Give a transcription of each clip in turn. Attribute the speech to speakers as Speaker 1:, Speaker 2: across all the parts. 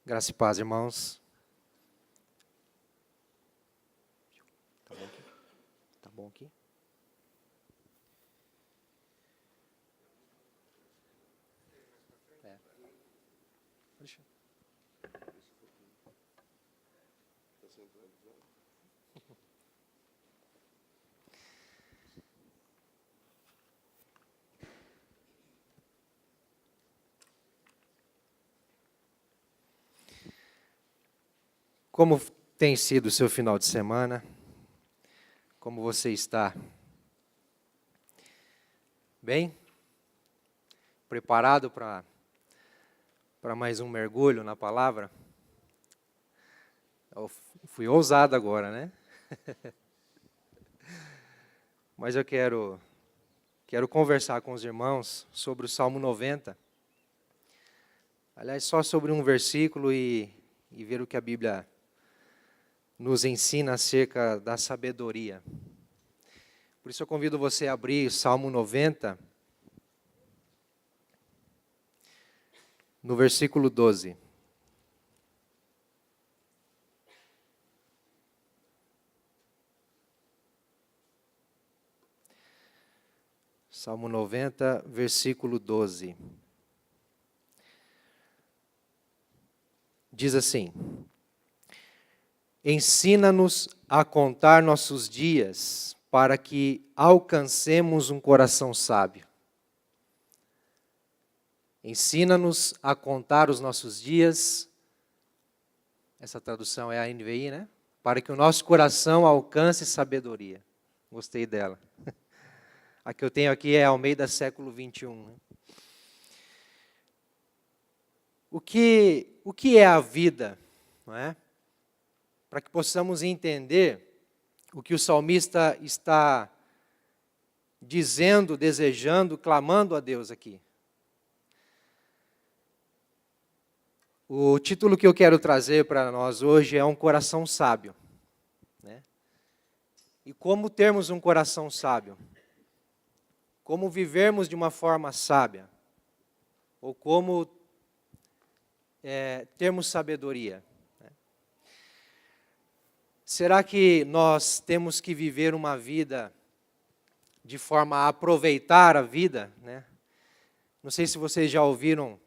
Speaker 1: Graça e paz, irmãos. Tá bom aqui? Tá bom aqui? É. Deixa. Como tem sido o seu final de semana? Como você está? Bem? Preparado para mais um mergulho na palavra? Eu fui ousado agora, né? Mas eu quero conversar com os irmãos sobre o Salmo 90. Aliás, só sobre um versículo e ver o que a Bíblia nos ensina acerca da sabedoria. Por isso eu convido você a abrir Salmo 90, no versículo 12. Salmo 90, versículo 12. Diz assim: Ensina-nos a contar nossos dias, para que alcancemos um coração sábio. Ensina-nos a contar os nossos dias. Essa tradução é a NVI, né? Para que o nosso coração alcance sabedoria. Gostei dela. A que eu tenho aqui é Almeida século 21. Né? O que é a vida? Não é? Para que possamos entender o que o salmista está dizendo, desejando, clamando a Deus aqui. O título que eu quero trazer para nós hoje é Um Coração Sábio. Né? E como termos um coração sábio? Como vivermos de uma forma sábia? Ou como termos sabedoria? Será que nós temos que viver uma vida de forma a aproveitar a vida? Né? Não sei se vocês já ouviram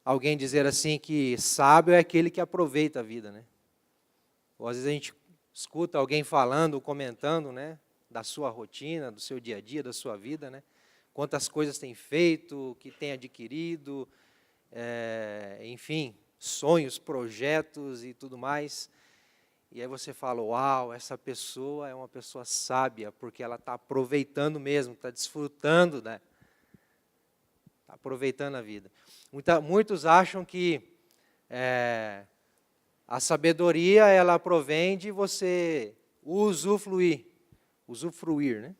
Speaker 1: alguém dizer assim que sábio é aquele que aproveita a vida. Né? Ou às vezes a gente escuta alguém falando, comentando, né, da sua rotina, do seu dia a dia, da sua vida, né? Quantas coisas tem feito, o que tem adquirido, enfim, sonhos, projetos e tudo mais. E aí você fala, uau, essa pessoa é uma pessoa sábia, porque ela está aproveitando mesmo, está desfrutando, né? Está aproveitando a vida. Muitos acham que a sabedoria, ela provém de você usufruir, né?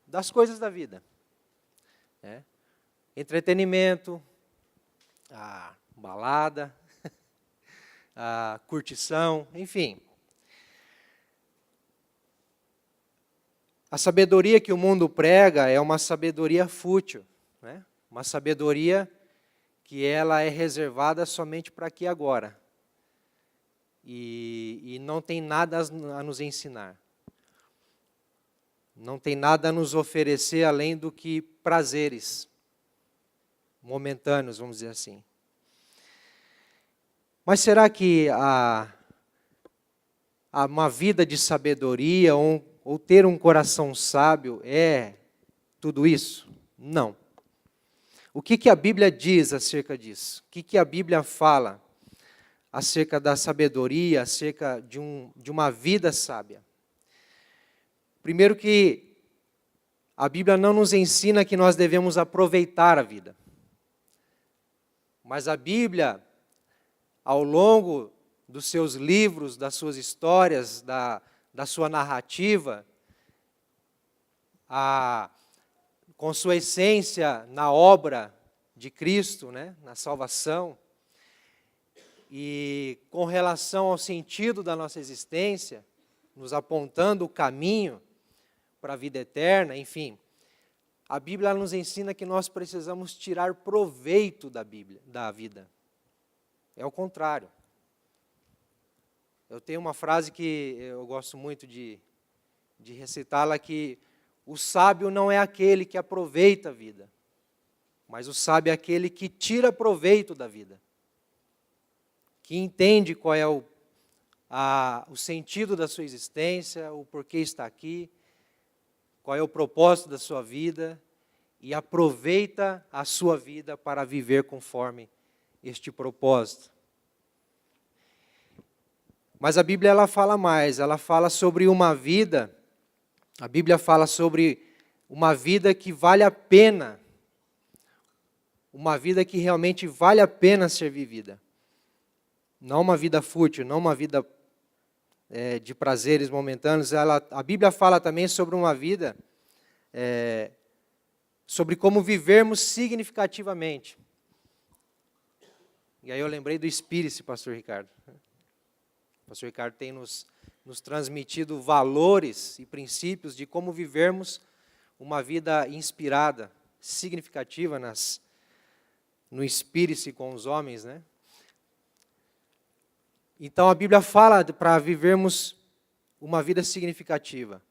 Speaker 1: Das coisas da vida. Né? Entretenimento, a balada, a curtição, enfim. A sabedoria que o mundo prega é uma sabedoria fútil, né? Uma sabedoria que ela é reservada somente para aqui e agora. E não tem nada a nos ensinar. Não tem nada a nos oferecer além do que prazeres momentâneos, vamos dizer assim. Mas será que uma vida de sabedoria ou ter um coração sábio é tudo isso? Não. O que a Bíblia diz acerca disso? O que a Bíblia fala acerca da sabedoria, acerca de uma vida sábia? Primeiro que a Bíblia não nos ensina que nós devemos aproveitar a vida. Mas a Bíblia, ao longo dos seus livros, das suas histórias, da sua narrativa, com sua essência na obra de Cristo, né, na salvação, e com relação ao sentido da nossa existência, nos apontando o caminho para a vida eterna, enfim, a Bíblia nos ensina que nós precisamos tirar proveito da vida. É o contrário. Eu tenho uma frase que eu gosto muito de recitá-la, que o sábio não é aquele que aproveita a vida, mas o sábio é aquele que tira proveito da vida, que entende qual é o sentido da sua existência, o porquê está aqui, qual é o propósito da sua vida, e aproveita a sua vida para viver conforme este propósito. Mas a Bíblia ela fala mais, ela fala sobre uma vida, a Bíblia fala sobre uma vida que vale a pena, uma vida que realmente vale a pena ser vivida. Não uma vida fútil, não uma vida de prazeres momentâneos. A Bíblia fala também sobre uma vida, sobre como vivermos significativamente. E aí eu lembrei do Espírito, pastor Ricardo. O pastor Ricardo tem nos transmitido valores e princípios de como vivermos uma vida inspirada, significativa no Espírito e com os homens, né? Então a Bíblia fala para vivermos uma vida significativa.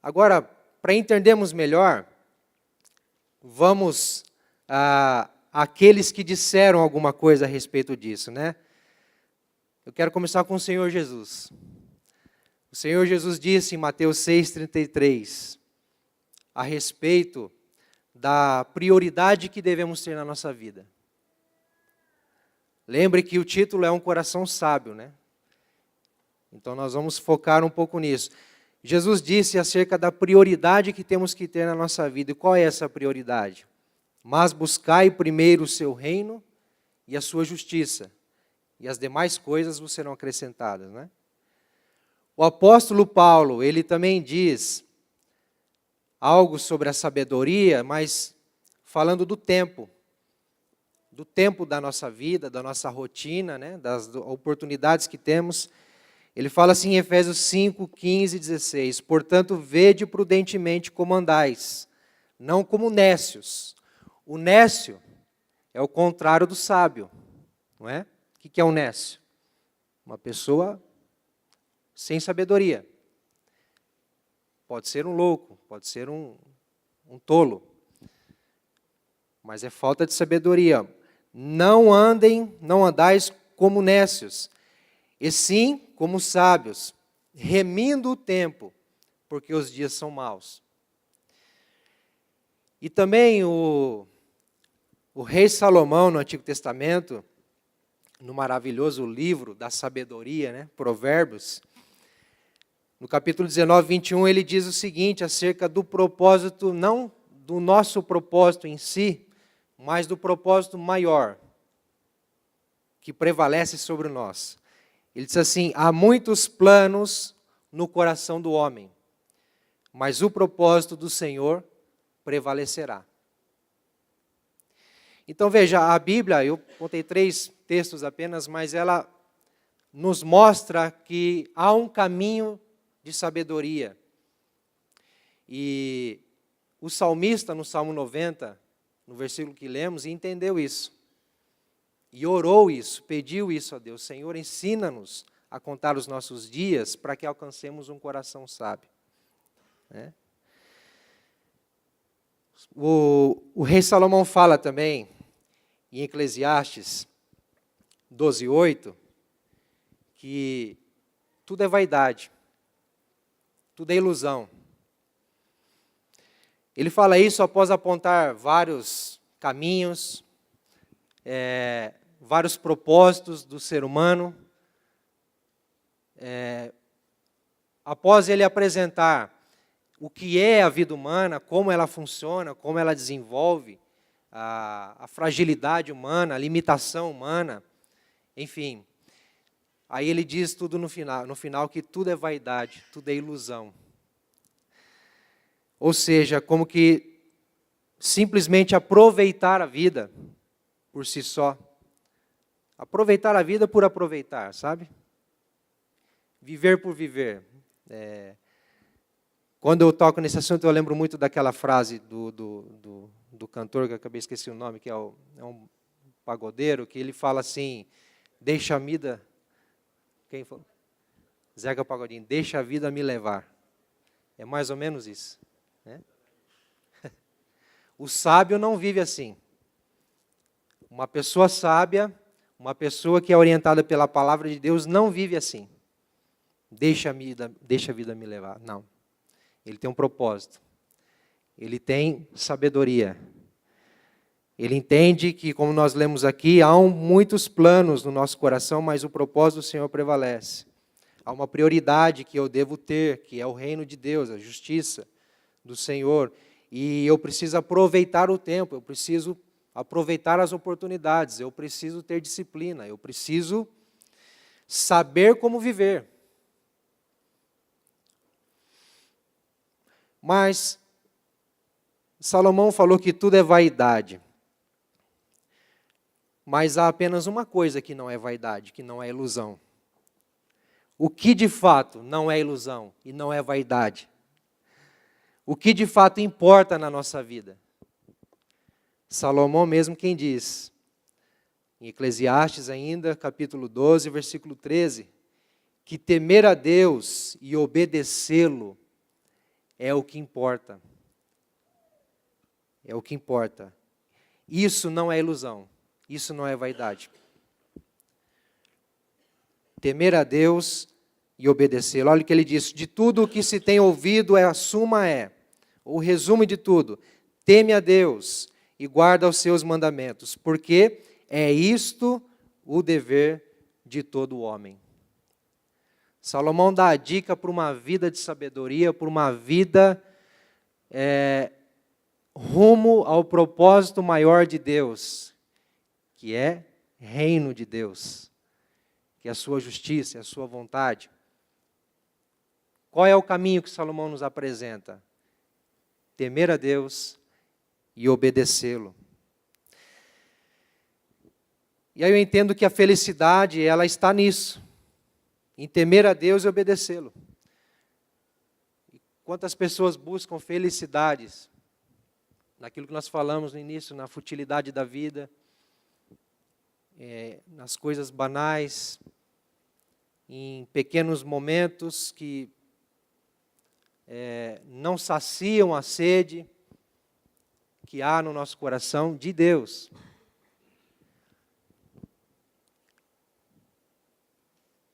Speaker 1: Agora, para entendermos melhor, vamos àqueles que disseram alguma coisa a respeito disso, né? Eu quero começar com o Senhor Jesus. O Senhor Jesus disse em Mateus 6,33, a respeito da prioridade que devemos ter na nossa vida. Lembre que o título é Um Coração Sábio, né? Então nós vamos focar um pouco nisso. Jesus disse acerca da prioridade que temos que ter na nossa vida. E qual é essa prioridade? Mas buscai primeiro o seu reino e a sua justiça, e as demais coisas vos serão acrescentadas, né? O apóstolo Paulo, ele também diz algo sobre a sabedoria, mas falando do tempo da nossa vida, da nossa rotina, né, das oportunidades que temos. Ele fala assim em Efésios 5, 15 e 16, portanto, vede prudentemente como andais, não como nécios. O nécio é o contrário do sábio, não é? O que é um nécio? Uma pessoa sem sabedoria. Pode ser um louco, pode ser um tolo, mas é falta de sabedoria. Não andais como nécios, e sim como sábios, remindo o tempo, porque os dias são maus. E também o rei Salomão, no Antigo Testamento, no maravilhoso livro da sabedoria, né, Provérbios, no capítulo 19, 21, ele diz o seguinte acerca do propósito, não do nosso propósito em si, mas do propósito maior, que prevalece sobre nós. Ele diz assim, há muitos planos no coração do homem, mas o propósito do Senhor prevalecerá. Então veja, a Bíblia, eu contei 3 textos apenas, mas ela nos mostra que há um caminho de sabedoria. E o salmista, no Salmo 90, no versículo que lemos, entendeu isso. E orou isso, pediu isso a Deus. Senhor, ensina-nos a contar os nossos dias para que alcancemos um coração sábio. Né? O rei Salomão fala também, em Eclesiastes 12:8, que tudo é vaidade, tudo é ilusão. Ele fala isso após apontar vários caminhos, vários propósitos do ser humano. Após ele apresentar o que é a vida humana, como ela funciona, como ela desenvolve, a fragilidade humana, a limitação humana, enfim. Aí ele diz tudo no final que tudo é vaidade, tudo é ilusão. Ou seja, como que simplesmente aproveitar a vida por si só. Aproveitar a vida por aproveitar, sabe? Viver por viver. Quando eu toco nesse assunto, eu lembro muito daquela frase do cantor, que eu acabei esqueci o nome, que é um pagodeiro, que ele fala assim, deixa a vida... Quem falou? Zeca Pagodinho, deixa a vida me levar. É mais ou menos isso, né? O sábio não vive assim. Uma pessoa sábia, uma pessoa que é orientada pela palavra de Deus, não vive assim. Deixa a vida me levar. Não. Ele tem um propósito. Ele tem sabedoria. Ele entende que, como nós lemos aqui, há muitos planos no nosso coração, mas o propósito do Senhor prevalece. Há uma prioridade que eu devo ter, que é o reino de Deus, a justiça do Senhor. E eu preciso aproveitar o tempo, eu preciso aproveitar as oportunidades, eu preciso ter disciplina, eu preciso saber como viver. Mas Salomão falou que tudo é vaidade. Mas há apenas uma coisa que não é vaidade, que não é ilusão. O que de fato não é ilusão e não é vaidade? O que de fato importa na nossa vida? Salomão mesmo quem diz, em Eclesiastes ainda, capítulo 12, versículo 13, que temer a Deus e obedecê-lo é o que importa. É o que importa. Isso não é ilusão, isso não é vaidade. Temer a Deus e obedecê-lo. Olha o que ele diz, de tudo o que se tem ouvido, a suma é, o resumo de tudo, teme a Deus e guarda os seus mandamentos, porque é isto o dever de todo homem. Salomão dá a dica para uma vida de sabedoria, para uma vida rumo ao propósito maior de Deus, que é reino de Deus, que é a sua justiça, é a sua vontade. Qual é o caminho que Salomão nos apresenta? Temer a Deus e obedecê-lo. E aí eu entendo que a felicidade, ela está nisso, em temer a Deus e obedecê-lo. Quantas pessoas buscam felicidades naquilo que nós falamos no início, na futilidade da vida, nas coisas banais, em pequenos momentos que não saciam a sede que há no nosso coração de Deus.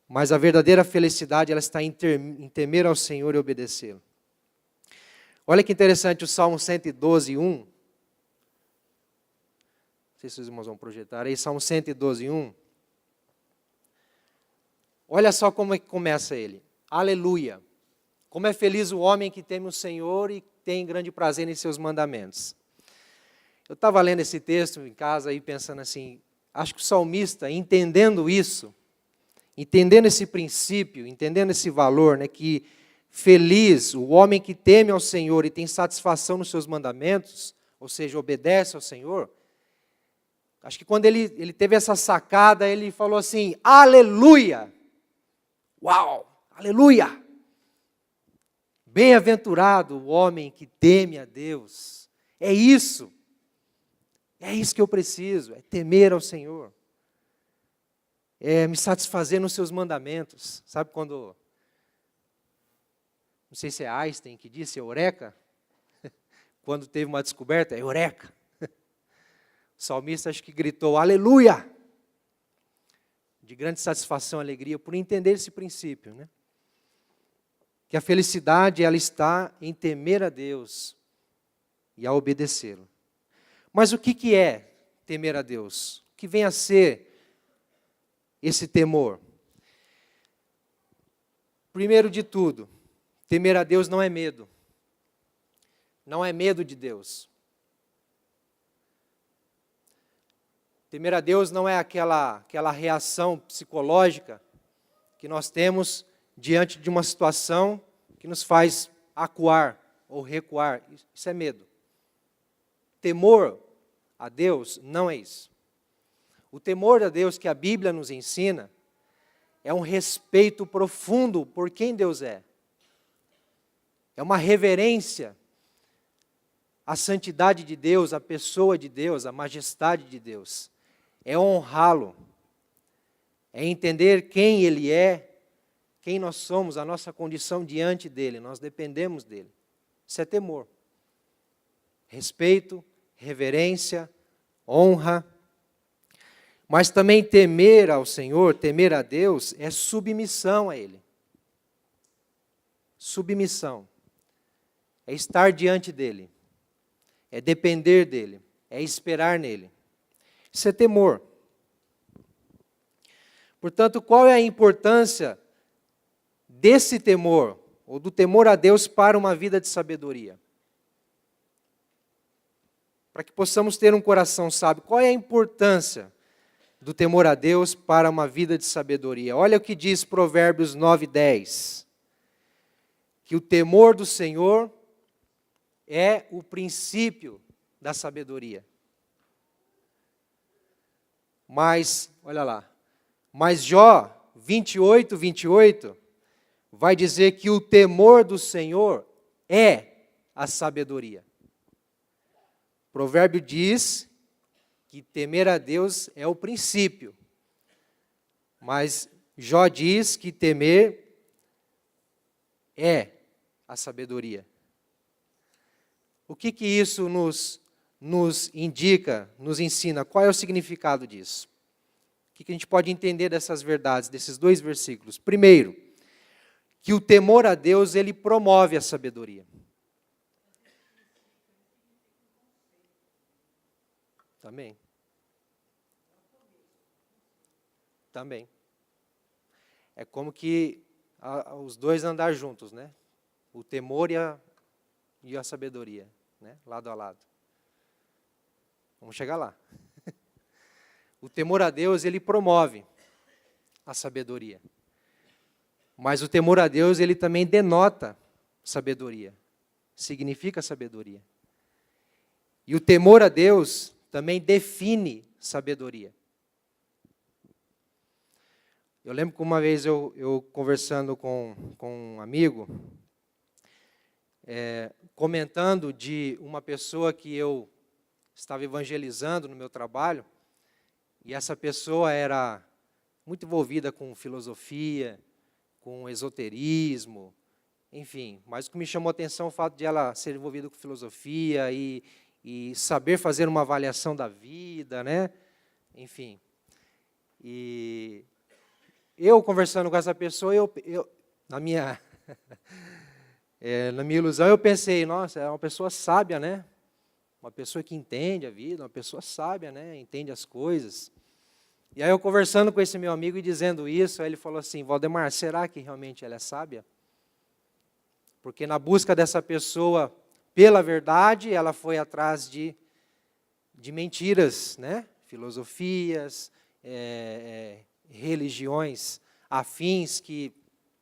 Speaker 1: Mas a verdadeira felicidade, ela está em temer ao Senhor e obedecê-lo. Olha que interessante o Salmo 112, 1. Não sei se os irmãos vão projetar aí, Salmo 112, 1. Olha só como é que começa ele. Aleluia. Como é feliz o homem que teme o Senhor e tem grande prazer em seus mandamentos. Eu estava lendo esse texto em casa e pensando assim, acho que o salmista, entendendo isso, entendendo esse princípio, entendendo esse valor, né, que feliz o homem que teme ao Senhor e tem satisfação nos seus mandamentos, ou seja, obedece ao Senhor. Acho que quando ele teve essa sacada, ele falou assim, aleluia! Uau! Aleluia! Bem-aventurado o homem que teme a Deus. É isso que eu preciso, é temer ao Senhor. É me satisfazer nos seus mandamentos. Sabe quando, não sei se é Einstein que disse, eureka? Quando teve uma descoberta, eureka. O salmista acho que gritou, aleluia! De grande satisfação e alegria por entender esse princípio, né? Que a felicidade, ela está em temer a Deus e a obedecê-lo. Mas o que é temer a Deus? O que vem a ser esse temor? Primeiro de tudo, temer a Deus não é medo. Não é medo de Deus. Temer a Deus não é aquela reação psicológica que nós temos diante de uma situação que nos faz acuar ou recuar. Isso é medo. Temor a Deus não é isso. O temor a Deus que a Bíblia nos ensina é um respeito profundo por quem Deus é. é uma reverência à santidade de Deus, à pessoa de Deus, à majestade de Deus. É honrá-lo, é entender quem Ele é, quem nós somos, a nossa condição diante dEle, nós dependemos dEle. Isso é temor. Respeito, reverência, honra. Mas também temer ao Senhor, temer a Deus, é submissão a Ele. Submissão. É estar diante dEle. É depender dEle. É esperar nele. Isso é temor. Portanto, qual é a importância desse temor, ou do temor a Deus para uma vida de sabedoria? Para que possamos ter um coração sábio, qual é a importância do temor a Deus para uma vida de sabedoria? Olha o que diz Provérbios 9:10. Que o temor do Senhor é o princípio da sabedoria. Mas, olha lá, mas Jó 28 vai dizer que o temor do Senhor é a sabedoria. O provérbio diz que temer a Deus é o princípio. Mas Jó diz que temer é a sabedoria. O que isso nos indica, nos ensina? Qual é o significado disso? O que a gente pode entender dessas verdades, desses dois versículos? Primeiro, que o temor a Deus, ele promove a sabedoria. Também. É como que os dois andar juntos, né? O temor e a sabedoria, né? Lado a lado. Vamos chegar lá. O temor a Deus, ele promove a sabedoria. Mas o temor a Deus, ele também denota sabedoria. Significa sabedoria. E o temor a Deus também define sabedoria. Eu lembro que uma vez eu conversando com um amigo, comentando de uma pessoa que eu estava evangelizando no meu trabalho, e essa pessoa era muito envolvida com filosofia, com esoterismo, enfim. Mas o que me chamou a atenção é o fato de ela ser envolvida com filosofia e saber fazer uma avaliação da vida, né? Enfim. E eu conversando com essa pessoa, na minha ilusão, eu pensei, nossa, é uma pessoa sábia, né? Uma pessoa que entende a vida, uma pessoa sábia, né? Entende as coisas. E aí eu conversando com esse meu amigo e dizendo isso, aí ele falou assim, Valdemar, será que realmente ela é sábia? Porque na busca dessa pessoa pela verdade, ela foi atrás de mentiras, né? Filosofias, religiões afins que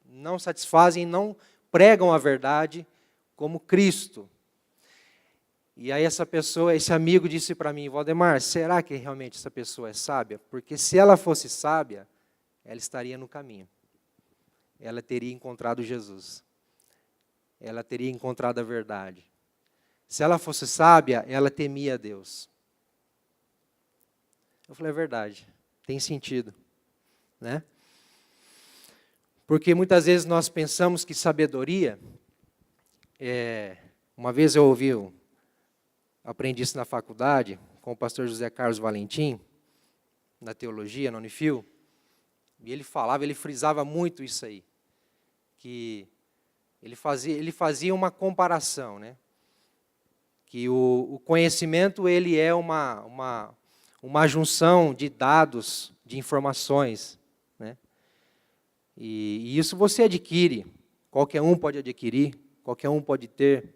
Speaker 1: não satisfazem, não pregam a verdade como Cristo. E aí essa pessoa, esse amigo disse para mim, Valdemar, será que realmente essa pessoa é sábia? Porque se ela fosse sábia, ela estaria no caminho. Ela teria encontrado Jesus. Ela teria encontrado a verdade. Se ela fosse sábia, ela temia a Deus. Eu falei, é verdade, tem sentido, né? Porque muitas vezes nós pensamos que sabedoria, uma vez eu aprendi isso na faculdade, com o pastor José Carlos Valentim, na teologia, na Unifil, e ele frisava muito isso aí, que ele fazia uma comparação, né? Que o conhecimento, ele é uma junção de dados, de informações, né? E isso você adquire, qualquer um pode adquirir, qualquer um pode ter,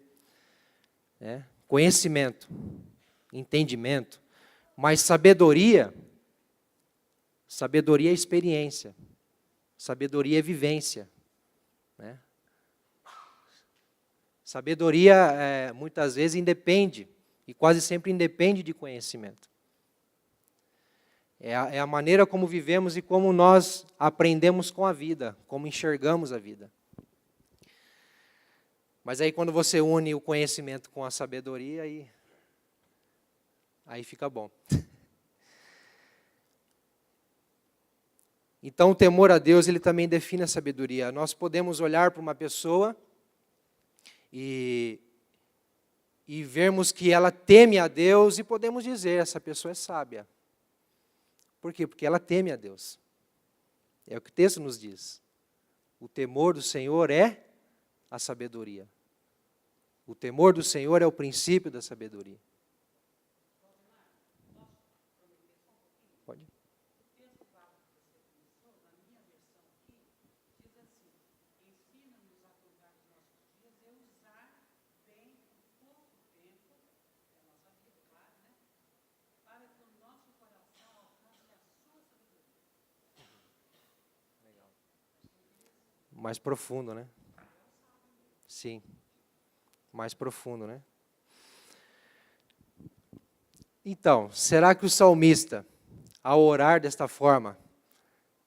Speaker 1: né? Conhecimento, entendimento, mas sabedoria é experiência, sabedoria é vivência, né? Sabedoria, muitas vezes, independe, e quase sempre independe de conhecimento. É a maneira como vivemos e como nós aprendemos com a vida, como enxergamos a vida. Mas aí quando você une o conhecimento com a sabedoria, aí fica bom. Então o temor a Deus, ele também define a sabedoria. Nós podemos olhar para uma pessoa e vermos que ela teme a Deus e podemos dizer, essa pessoa é sábia. Por quê? Porque ela teme a Deus. É o que o texto nos diz. O temor do Senhor é a sabedoria. O temor do Senhor é o princípio da sabedoria. Pode. Mais profundo, né? Sim. Mais profundo, né? Então, será que o salmista, ao orar desta forma,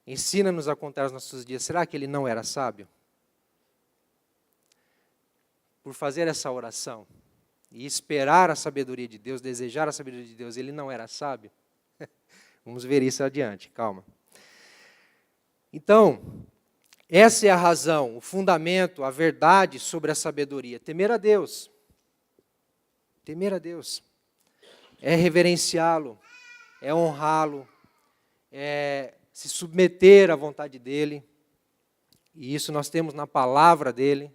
Speaker 1: ensina-nos a contar os nossos dias, será que ele não era sábio? Por fazer essa oração e esperar a sabedoria de Deus, desejar a sabedoria de Deus, ele não era sábio? Vamos ver isso adiante, calma. Então, essa é a razão, o fundamento, a verdade sobre a sabedoria. Temer a Deus. Temer a Deus. É reverenciá-lo, é honrá-lo, é se submeter à vontade dEle. E isso nós temos na palavra dEle.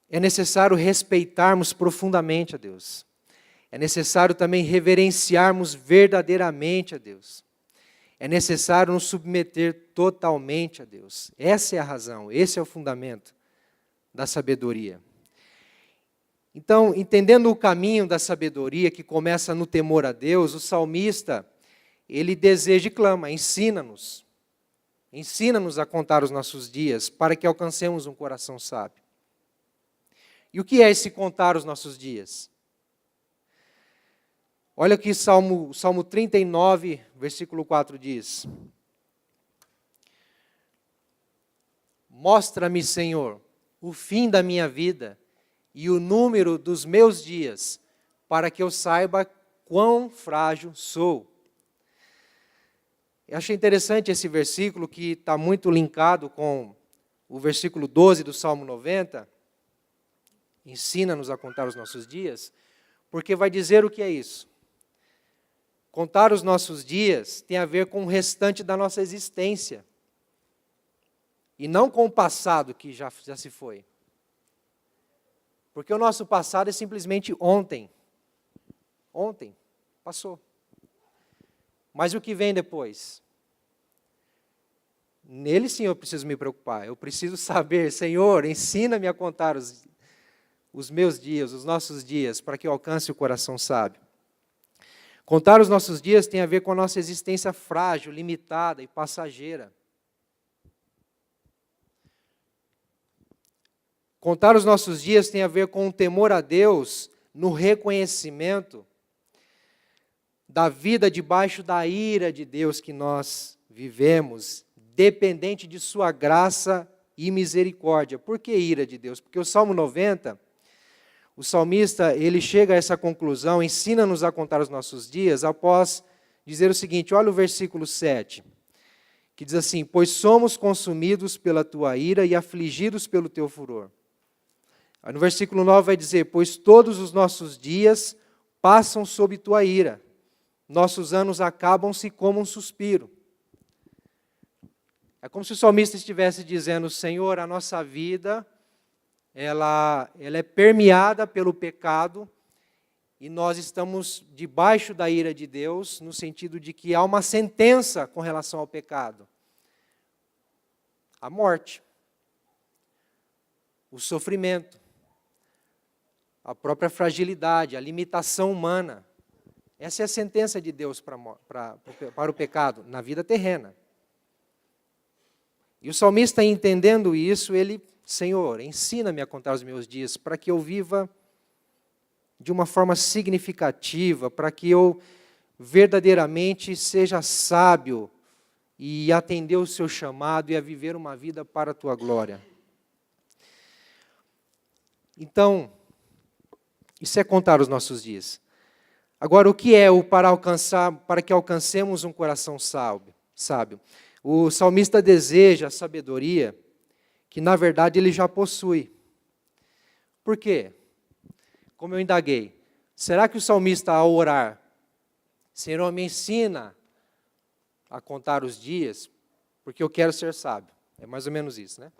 Speaker 1: É necessário respeitarmos profundamente a Deus. É necessário também reverenciarmos verdadeiramente a Deus. É necessário nos submeter totalmente a Deus. Essa é a razão, esse é o fundamento da sabedoria. Então, entendendo o caminho da sabedoria, que começa no temor a Deus, o salmista, ele deseja e clama, ensina-nos. Ensina-nos a contar os nossos dias, para que alcancemos um coração sábio. E o que é esse contar os nossos dias? Olha o que Salmo 39, versículo 4 diz. Mostra-me, Senhor, o fim da minha vida e o número dos meus dias, para que eu saiba quão frágil sou. Eu achei interessante esse versículo, que está muito linkado com o versículo 12 do Salmo 90. Ensina-nos a contar os nossos dias, porque vai dizer o que é isso. Contar os nossos dias tem a ver com o restante da nossa existência. E não com o passado que já se foi. Porque o nosso passado é simplesmente ontem. Ontem, passou. Mas o que vem depois? Nele sim eu preciso me preocupar. Eu preciso saber, Senhor, ensina-me a contar os meus dias, os nossos dias, para que eu alcance o coração sábio. Contar os nossos dias tem a ver com a nossa existência frágil, limitada e passageira. Contar os nossos dias tem a ver com o temor a Deus no reconhecimento da vida debaixo da ira de Deus que nós vivemos, dependente de sua graça e misericórdia. Por que ira de Deus? Porque o Salmo 90... O salmista, ele chega a essa conclusão, ensina-nos a contar os nossos dias, após dizer o seguinte, olha o versículo 7, que diz assim, pois somos consumidos pela tua ira e afligidos pelo teu furor. Aí no versículo 9 vai dizer, pois todos os nossos dias passam sob tua ira, nossos anos acabam-se como um suspiro. É como se o salmista estivesse dizendo, Senhor, a nossa vida... Ela é permeada pelo pecado e nós estamos debaixo da ira de Deus, no sentido de que há uma sentença com relação ao pecado. A morte, o sofrimento, a própria fragilidade, a limitação humana. Essa é a sentença de Deus para o pecado na vida terrena. E o salmista, entendendo isso, ele... Senhor, ensina-me a contar os meus dias, para que eu viva de uma forma significativa, para que eu verdadeiramente seja sábio e atender o seu chamado e a viver uma vida para a tua glória. Então, isso é contar os nossos dias. Agora, o que é o para que alcancemos um coração sábio? O salmista deseja a sabedoria que, na verdade, ele já possui. Por quê? Como eu indaguei, será que o salmista, ao orar, Senhor, me ensina a contar os dias, porque eu quero ser sábio? É mais ou menos isso, né?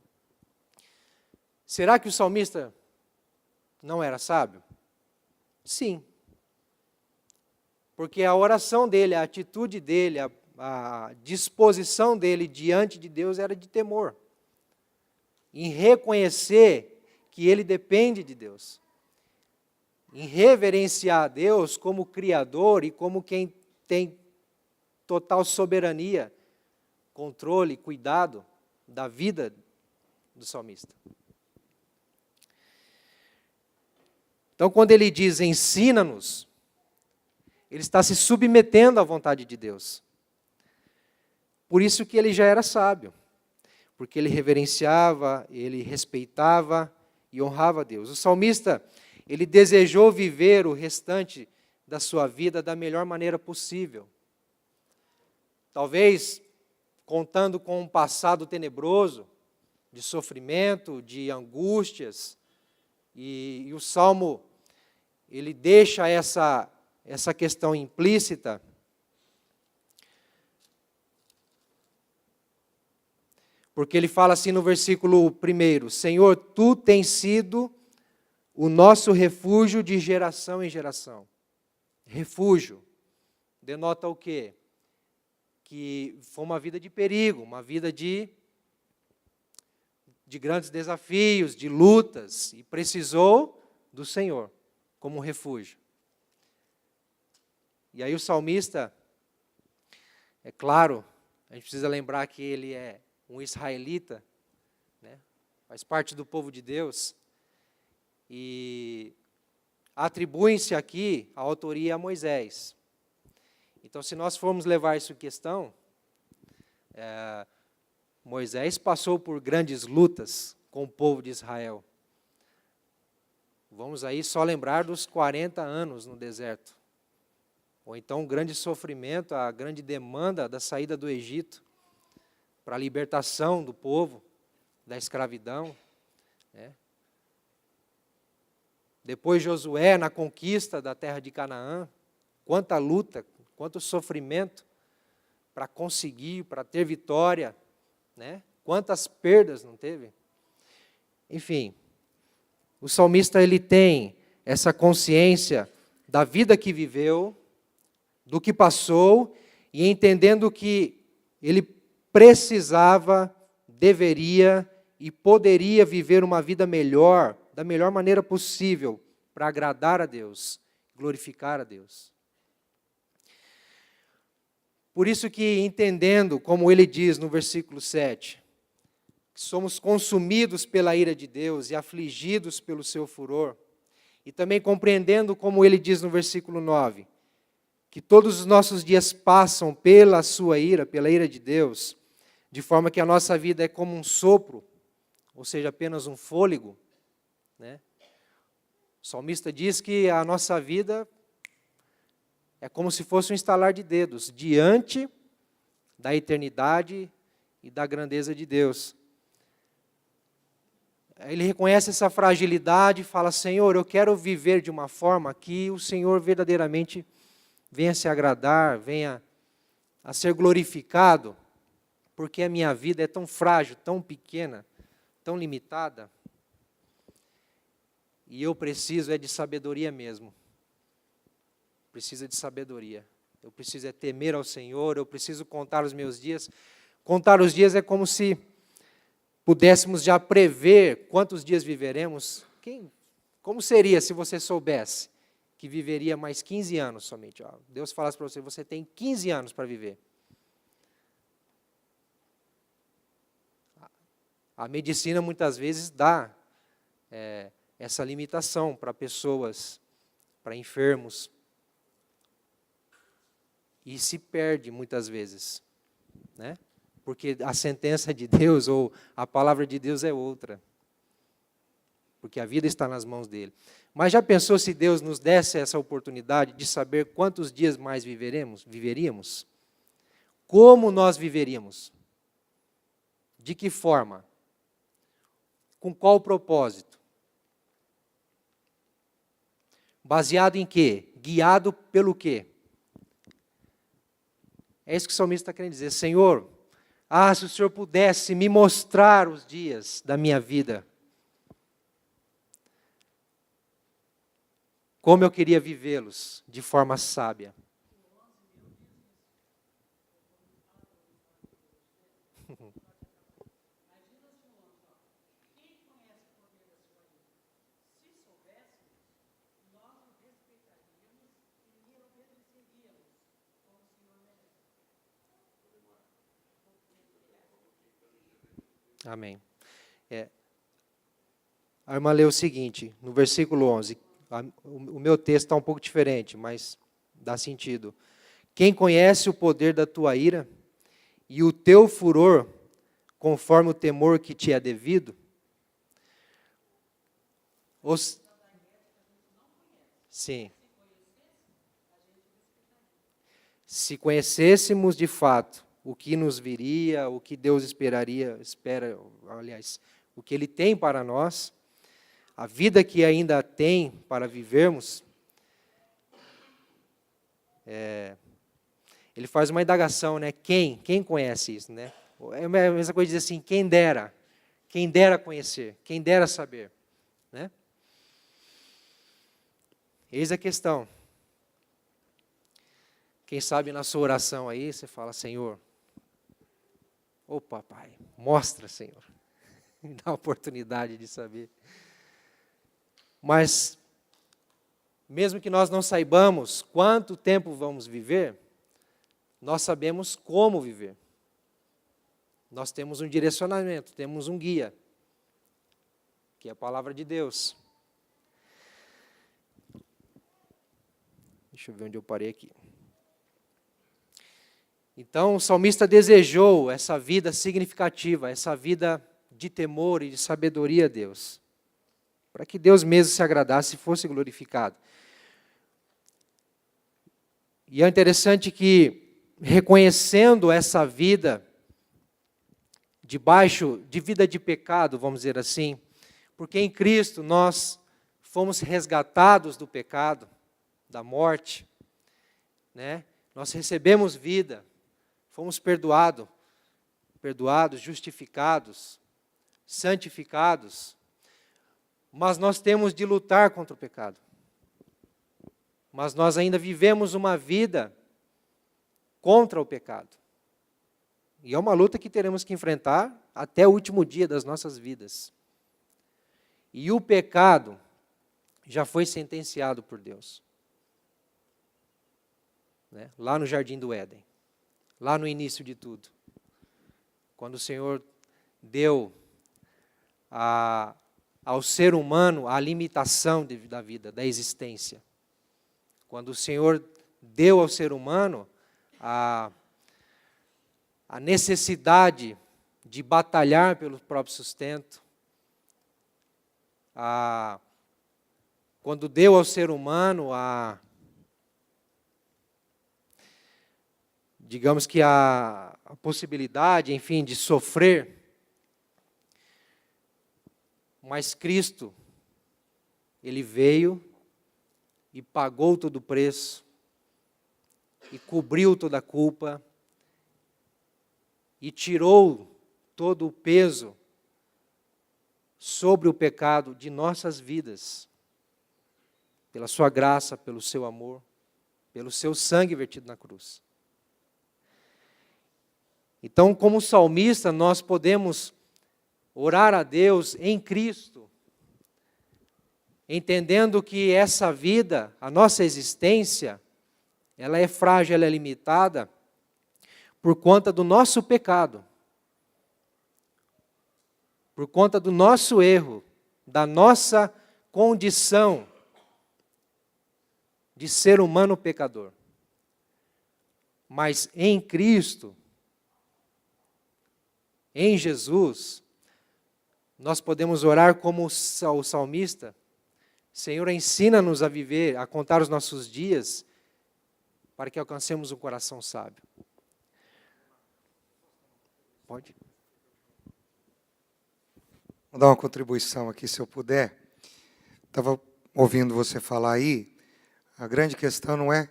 Speaker 1: Será que o salmista não era sábio? Sim. Porque a oração dele, a atitude dele, a disposição dele diante de Deus era de temor. Em reconhecer que ele depende de Deus. Em reverenciar a Deus como Criador e como quem tem total soberania, controle, cuidado da vida do salmista. Então, quando ele diz ensina-nos, ele está se submetendo à vontade de Deus. Por isso que ele já era sábio, porque ele reverenciava, ele respeitava e honrava a Deus. O salmista, ele desejou viver o restante da sua vida da melhor maneira possível. Talvez contando com um passado tenebroso, de sofrimento, de angústias, e o Salmo, ele deixa essa questão implícita, porque ele fala assim no versículo 1, Senhor, Tu tens sido o nosso refúgio de geração em geração. Refúgio denota o quê? Que foi uma vida de perigo, uma vida de grandes desafios, de lutas, e precisou do Senhor como refúgio. E aí o salmista, é claro, a gente precisa lembrar que ele é um israelita, né? Faz parte do povo de Deus, e atribui-se aqui a autoria a Moisés. Então, se nós formos levar isso em questão, Moisés passou por grandes lutas com o povo de Israel. Vamos aí só lembrar dos 40 anos no deserto. Ou então um grande sofrimento, a grande demanda da saída do Egito para a libertação do povo da escravidão, né? Depois Josué na conquista da terra de Canaã, quanta luta, quanto sofrimento para conseguir, para ter vitória, né? Quantas perdas não teve? Enfim, o salmista ele tem essa consciência da vida que viveu, do que passou, e entendendo que ele precisava, deveria e poderia viver uma vida melhor, da melhor maneira possível, para agradar a Deus, glorificar a Deus. Por isso que, entendendo, como ele diz no versículo 7, que somos consumidos pela ira de Deus e afligidos pelo seu furor, e também compreendendo, como ele diz no versículo 9, que todos os nossos dias passam pela sua ira, pela ira de Deus, de forma que a nossa vida é como um sopro, ou seja, apenas um fôlego, né? O salmista diz que a nossa vida é como se fosse um estalar de dedos, diante da eternidade e da grandeza de Deus. Ele reconhece essa fragilidade e fala, Senhor, eu quero viver de uma forma que o Senhor verdadeiramente venha se agradar, venha a ser glorificado, porque a minha vida é tão frágil, tão pequena, tão limitada, e eu preciso de sabedoria mesmo. Precisa de sabedoria. Eu preciso temer ao Senhor, eu preciso contar os meus dias. Contar os dias é como se pudéssemos já prever quantos dias viveremos. Como seria se você soubesse que viveria mais 15 anos somente? Deus falasse para você, você tem 15 anos para viver. A medicina muitas vezes dá essa limitação para pessoas, para enfermos, e se perde muitas vezes. né? Porque a sentença de Deus ou a palavra de Deus é outra. Porque a vida está nas mãos dele. Mas já pensou se Deus nos desse essa oportunidade de saber quantos dias mais viveríamos? Como nós viveríamos? De que forma? Com qual propósito? Baseado em quê? Guiado pelo quê? É isso que o salmista está querendo dizer. Senhor, se o Senhor pudesse me mostrar os dias da minha vida, como eu queria vivê-los de forma sábia. Amém. A irmã leu o seguinte, no versículo 11, o meu texto está um pouco diferente, mas dá sentido. Quem conhece o poder da tua ira e o teu furor, conforme o temor que te é devido? Sim. Se conhecêssemos de fato o que nos viria, o que Deus o que Ele tem para nós, a vida que ainda tem para vivermos, ele faz uma indagação, né? Quem conhece isso, né? É a mesma coisa de dizer assim, quem dera conhecer, quem dera saber, né? Eis a questão. Quem sabe na sua oração aí, você fala, Senhor, papai, mostra, Senhor, me dá a oportunidade de saber. Mas, mesmo que nós não saibamos quanto tempo vamos viver, nós sabemos como viver. Nós temos um direcionamento, temos um guia, que é a palavra de Deus. Deixa eu ver onde eu parei aqui. Então, o salmista desejou essa vida significativa, essa vida de temor e de sabedoria a Deus, para que Deus mesmo se agradasse e fosse glorificado. E é interessante que, reconhecendo essa vida de vida de pecado, vamos dizer assim, porque em Cristo nós fomos resgatados do pecado, da morte, né? Nós recebemos vida, fomos perdoados, justificados, santificados, mas nós temos de lutar contra o pecado. Mas nós ainda vivemos uma vida contra o pecado. E é uma luta que teremos que enfrentar até o último dia das nossas vidas. E o pecado já foi sentenciado por Deus. Né? Lá no Jardim do Éden. Lá no início de tudo. Quando o Senhor deu ao ser humano a limitação da vida, da existência. Quando o Senhor deu ao ser humano a necessidade de batalhar pelo próprio sustento, quando deu ao ser humano digamos que a possibilidade, enfim, de sofrer, mas Cristo, Ele veio e pagou todo o preço, e cobriu toda a culpa, e tirou todo o peso sobre o pecado de nossas vidas, pela sua graça, pelo seu amor, pelo seu sangue vertido na cruz. Então, como salmista, nós podemos orar a Deus em Cristo, entendendo que essa vida, a nossa existência, ela é frágil, ela é limitada, por conta do nosso pecado, por conta do nosso erro, da nossa condição de ser humano pecador. Mas em Cristo, em Jesus, nós podemos orar como o salmista: Senhor, ensina-nos a viver, a contar os nossos dias, para que alcancemos um coração sábio. Pode?
Speaker 2: Vou dar uma contribuição aqui, se eu puder. Estava ouvindo você falar aí, a grande questão não é,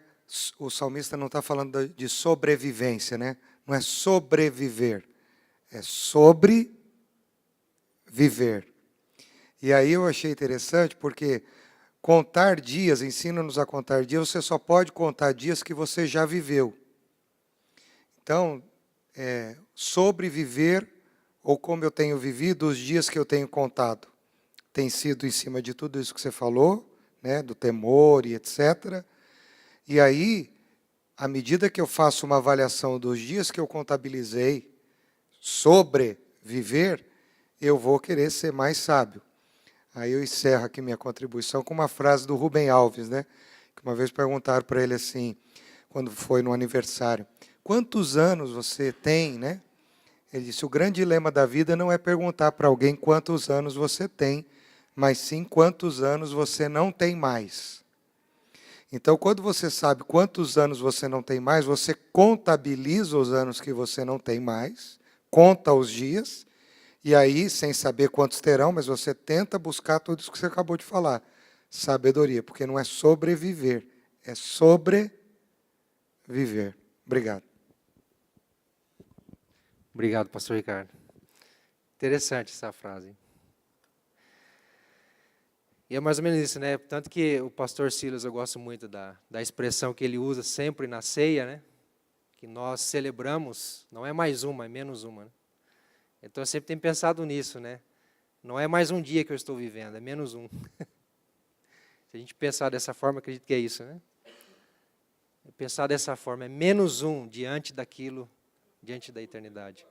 Speaker 2: o salmista não está falando de sobrevivência, né? Não é sobreviver, é sobreviver. E aí eu achei interessante, porque contar dias, ensina-nos a contar dias, você só pode contar dias que você já viveu. Então, sobreviver, ou como eu tenho vivido, os dias que eu tenho contado, tem sido em cima de tudo isso que você falou, né, do temor e etc. E aí, à medida que eu faço uma avaliação dos dias que eu contabilizei, sobreviver, eu vou querer ser mais sábio. Aí eu encerro aqui minha contribuição com uma frase do Rubem Alves, né? Que uma vez perguntaram para ele assim, quando foi no aniversário: quantos anos você tem, né? Ele disse: o grande dilema da vida não é perguntar para alguém quantos anos você tem, mas sim quantos anos você não tem mais. Então, quando você sabe quantos anos você não tem mais, você contabiliza os anos que você não tem mais, conta os dias, e aí, sem saber quantos terão, mas você tenta buscar tudo isso que você acabou de falar. Sabedoria, porque não é sobreviver, é sobreviver. Obrigado.
Speaker 1: Obrigado, pastor Ricardo. Interessante essa frase. E é mais ou menos isso, né? Tanto que o pastor Silas, eu gosto muito da expressão que ele usa sempre na ceia, né? Que nós celebramos, não é mais uma, é menos uma, né? Então eu sempre tenho pensado nisso, né? Não é mais um dia que eu estou vivendo, é menos um. Se a gente pensar dessa forma, acredito que é isso, né? Pensar dessa forma, é menos um diante daquilo, diante da eternidade.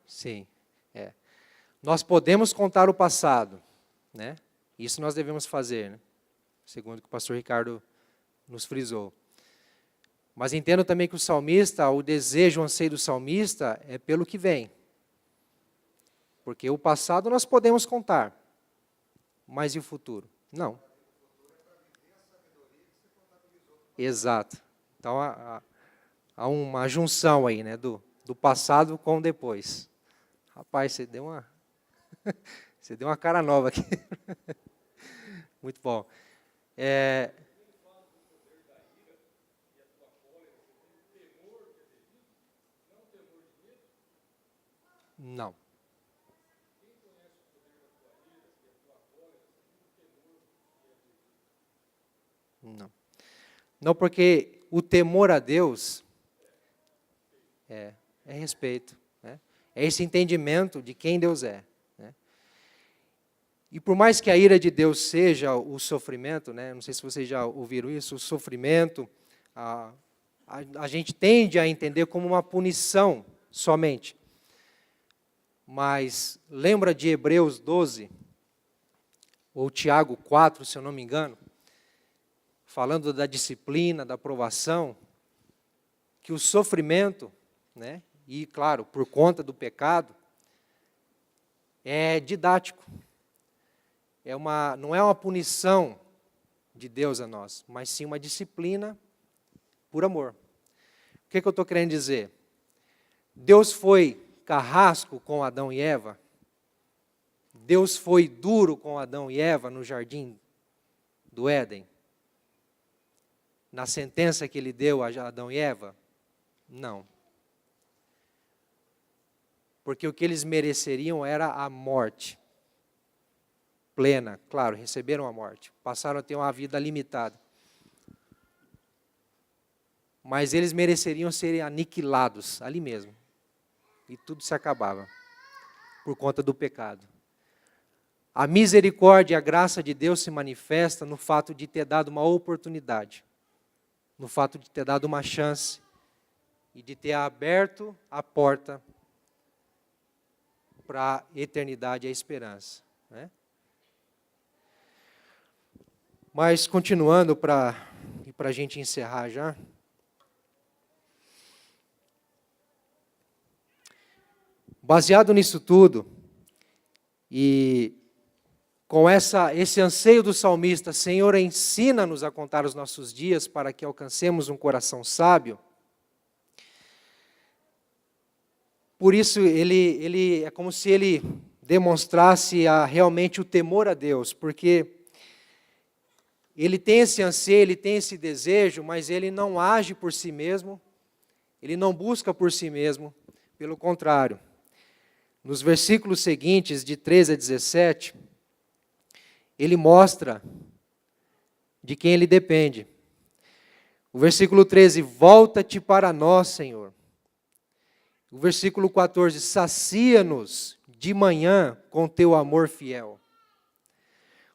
Speaker 1: Sim, é. Nós podemos contar o passado, né? Isso nós devemos fazer, né? Segundo o que o pastor Ricardo nos frisou. Mas entendo também que o salmista, o desejo, o anseio do salmista é pelo que vem. Porque o passado nós podemos contar, mas e o futuro? Não. Exato. Então há uma junção aí, né, do passado com o depois. Rapaz, você deu uma cara nova aqui. Muito bom. Não. Não. Não, porque o temor a Deus é respeito, né? É esse entendimento de quem Deus é, né? E por mais que a ira de Deus seja o sofrimento, né? Não sei se vocês já ouviram isso, o sofrimento, a gente tende a entender como uma punição somente. Mas lembra de Hebreus 12, ou Tiago 4, se eu não me engano, falando da disciplina, da provação, que o sofrimento, né, e claro, por conta do pecado, é didático. Não é uma punição de Deus a nós, mas sim uma disciplina por amor. O que eu estou querendo dizer? Deus foi carrasco com Adão e Eva? Deus foi duro com Adão e Eva no jardim do Éden? Na sentença que ele deu a Adão e Eva? Não. Porque o que eles mereceriam era a morte plena. Claro, receberam a morte. Passaram a ter uma vida limitada. Mas eles mereceriam ser aniquilados ali mesmo. E tudo se acabava. Por conta do pecado. A misericórdia e a graça de Deus se manifesta no fato de ter dado uma oportunidade, no fato de ter dado uma chance e de ter aberto a porta para a eternidade e a esperança, né? Mas continuando para a gente encerrar já. Baseado nisso tudo, e com esse anseio do salmista, Senhor, ensina-nos a contar os nossos dias para que alcancemos um coração sábio. Por isso, ele é como se ele demonstrasse realmente o temor a Deus, porque ele tem esse anseio, ele tem esse desejo, mas ele não age por si mesmo, ele não busca por si mesmo, pelo contrário. Nos versículos seguintes, de 13 a 17, ele mostra de quem ele depende. O versículo 13, volta-te para nós, Senhor. O versículo 14, sacia-nos de manhã com teu amor fiel.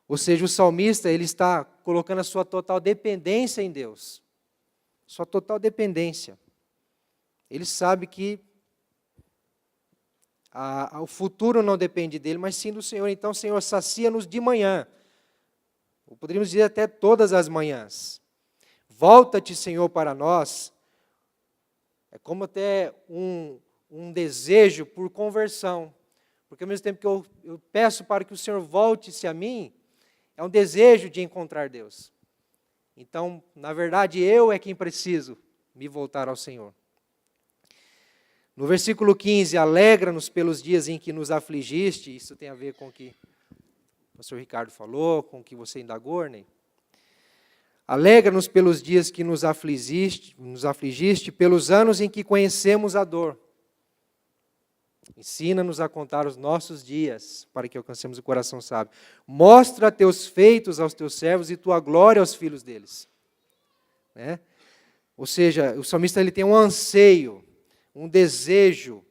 Speaker 1: Ou seja, o salmista, ele está colocando a sua total dependência em Deus. Sua total dependência. Ele sabe que o futuro não depende dele, mas sim do Senhor. Então, Senhor, sacia-nos de manhã. Ou poderíamos dizer até todas as manhãs. Volta-te, Senhor, para nós. É como até um desejo por conversão. Porque ao mesmo tempo que eu peço para que o Senhor volte-se a mim, é um desejo de encontrar Deus. Então, na verdade, eu é quem preciso me voltar ao Senhor. No versículo 15, alegra-nos pelos dias em que nos afligiste. Isso tem a ver com o que o pastor Ricardo falou, com o que você indagou, né? Alegra-nos pelos dias que nos afligiste, pelos anos em que conhecemos a dor. Ensina-nos a contar os nossos dias, para que alcancemos o coração sábio. Mostra teus feitos aos teus servos e tua glória aos filhos deles. Né? Ou seja, o salmista ele tem um anseio, um desejo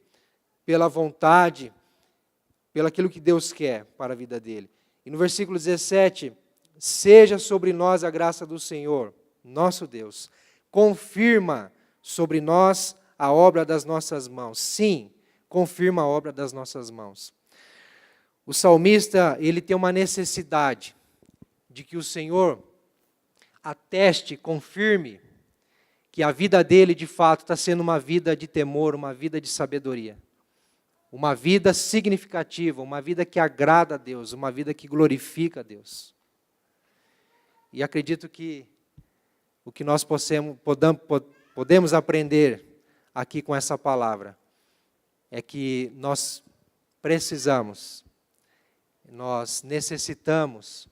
Speaker 1: pela vontade, pelo aquilo que Deus quer para a vida dele. E no versículo 17, seja sobre nós a graça do Senhor, nosso Deus. Confirma sobre nós a obra das nossas mãos. Sim, confirma a obra das nossas mãos. O salmista, ele tem uma necessidade de que o Senhor ateste, confirme que a vida dele, de fato, está sendo uma vida de temor, uma vida de sabedoria. Uma vida significativa, uma vida que agrada a Deus, uma vida que glorifica a Deus. E acredito que o que nós podemos aprender aqui com essa palavra é que nós precisamos, nós necessitamos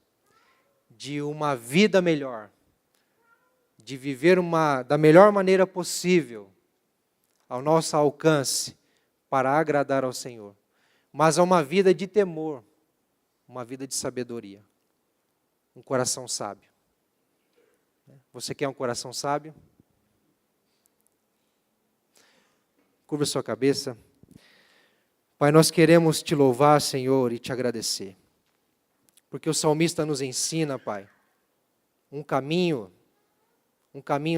Speaker 1: de uma vida melhor, de viver da melhor maneira possível ao nosso alcance para agradar ao Senhor, mas a uma vida de temor, uma vida de sabedoria, um coração sábio. Você quer um coração sábio? Curva sua cabeça. Pai, nós queremos te louvar, Senhor, e te agradecer. Porque o salmista nos ensina, Pai, um caminho,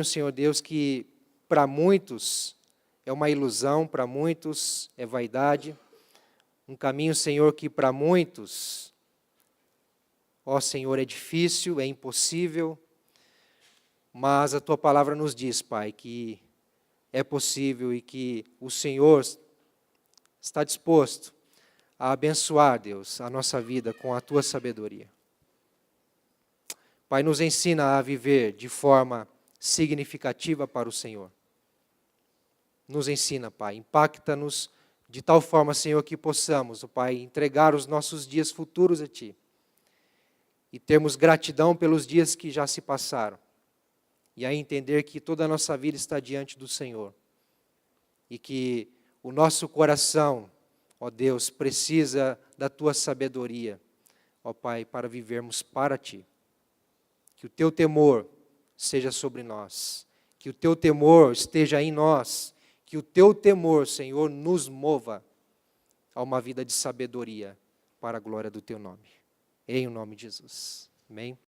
Speaker 1: Senhor Deus, que para muitos é uma ilusão, para muitos é vaidade. Um caminho, Senhor, que para muitos, ó Senhor, é difícil, é impossível. Mas a Tua palavra nos diz, Pai, que é possível e que o Senhor está disposto a abençoar, Deus, a nossa vida com a Tua sabedoria. Pai, nos ensina a viver de forma significativa para o Senhor. Nos ensina, Pai, impacta-nos de tal forma, Senhor, que possamos, Pai, entregar os nossos dias futuros a Ti e termos gratidão pelos dias que já se passaram e aí entender que toda a nossa vida está diante do Senhor e que o nosso coração, ó Deus, precisa da Tua sabedoria, ó Pai, para vivermos para Ti. Que o Teu temor seja sobre nós, que o Teu temor esteja em nós, que o Teu temor, Senhor, nos mova a uma vida de sabedoria para a glória do Teu nome. em nome de Jesus. Amém?